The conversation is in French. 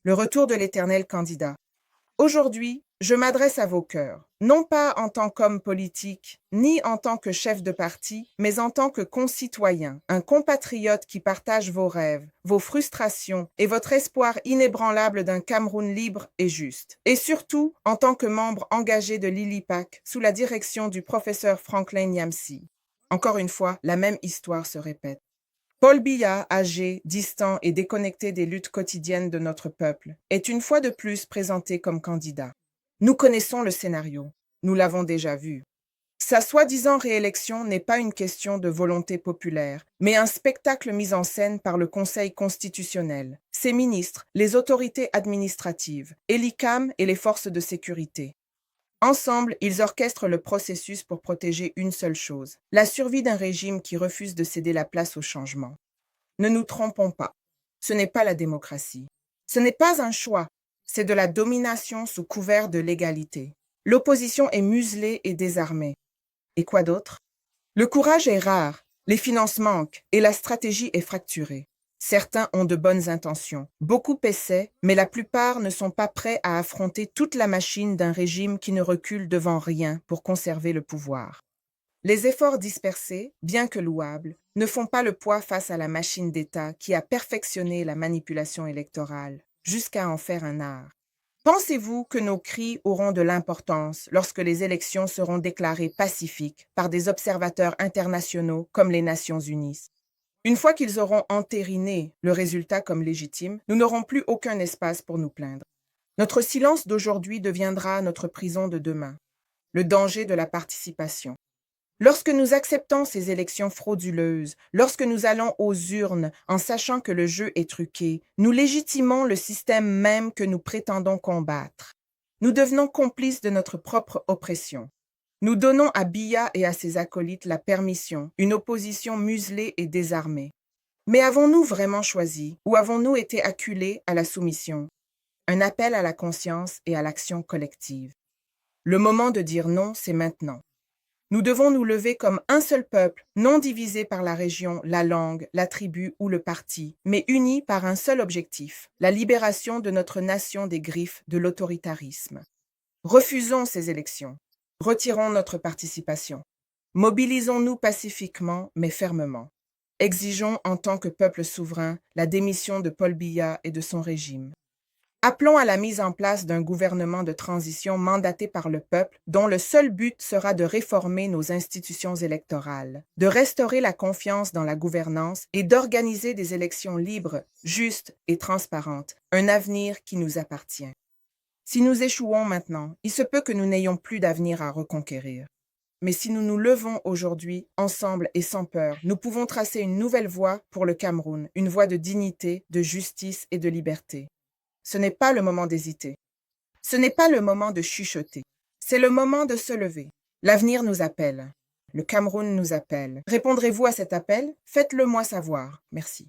le retour de l'Éternel candidat. Aujourd'hui, je m'adresse à vos cœurs, non pas en tant qu'homme politique, ni en tant que chef de parti, mais en tant que concitoyen, un compatriote qui partage vos rêves, vos frustrations et votre espoir inébranlable d'un Cameroun libre et juste. Et surtout, en tant que membre engagé de l'ILIPAC, sous la direction du professeur Franklin Nyamsi. Encore une fois, la même histoire se répète. Paul Biya, âgé, distant et déconnecté des luttes quotidiennes de notre peuple, est une fois de plus présenté comme candidat. Nous connaissons le scénario, nous l'avons déjà vu. Sa soi-disant réélection n'est pas une question de volonté populaire, mais un spectacle mis en scène par le Conseil constitutionnel, ses ministres, les autorités administratives, et l'ICAM et les forces de sécurité. Ensemble, ils orchestrent le processus pour protéger une seule chose, la survie d'un régime qui refuse de céder la place au changement. Ne nous trompons pas, ce n'est pas la démocratie. Ce n'est pas un choix, c'est de la domination sous couvert de l'égalité. L'opposition est muselée et désarmée. Et quoi d'autre? Le courage est rare, les finances manquent et la stratégie est fracturée. Certains ont de bonnes intentions, beaucoup essaient, mais la plupart ne sont pas prêts à affronter toute la machine d'un régime qui ne recule devant rien pour conserver le pouvoir. Les efforts dispersés, bien que louables, ne font pas le poids face à la machine d'État qui a perfectionné la manipulation électorale, jusqu'à en faire un art. Pensez-vous que nos cris auront de l'importance lorsque les élections seront déclarées pacifiques par des observateurs internationaux comme les Nations Unies? Une fois qu'ils auront entériné le résultat comme légitime, nous n'aurons plus aucun espace pour nous plaindre. Notre silence d'aujourd'hui deviendra notre prison de demain. Le danger de la participation. Lorsque nous acceptons ces élections frauduleuses, lorsque nous allons aux urnes en sachant que le jeu est truqué, nous légitimons le système même que nous prétendons combattre. Nous devenons complices de notre propre oppression. Nous donnons à Biya et à ses acolytes la permission, une opposition muselée et désarmée. Mais avons-nous vraiment choisi ou avons-nous été acculés à la soumission? Un appel à la conscience et à l'action collective. Le moment de dire non, c'est maintenant. Nous devons nous lever comme un seul peuple, non divisé par la région, la langue, la tribu ou le parti, mais unis par un seul objectif, la libération de notre nation des griffes de l'autoritarisme. Refusons ces élections. Retirons notre participation. Mobilisons-nous pacifiquement mais fermement. Exigeons en tant que peuple souverain la démission de Paul Biya et de son régime. Appelons à la mise en place d'un gouvernement de transition mandaté par le peuple dont le seul but sera de réformer nos institutions électorales, de restaurer la confiance dans la gouvernance et d'organiser des élections libres, justes et transparentes, un avenir qui nous appartient. Si nous échouons maintenant, il se peut que nous n'ayons plus d'avenir à reconquérir. Mais si nous nous levons aujourd'hui, ensemble et sans peur, nous pouvons tracer une nouvelle voie pour le Cameroun, une voie de dignité, de justice et de liberté. Ce n'est pas le moment d'hésiter. Ce n'est pas le moment de chuchoter. C'est le moment de se lever. L'avenir nous appelle. Le Cameroun nous appelle. Répondrez-vous à cet appel? Faites-le moi savoir. Merci.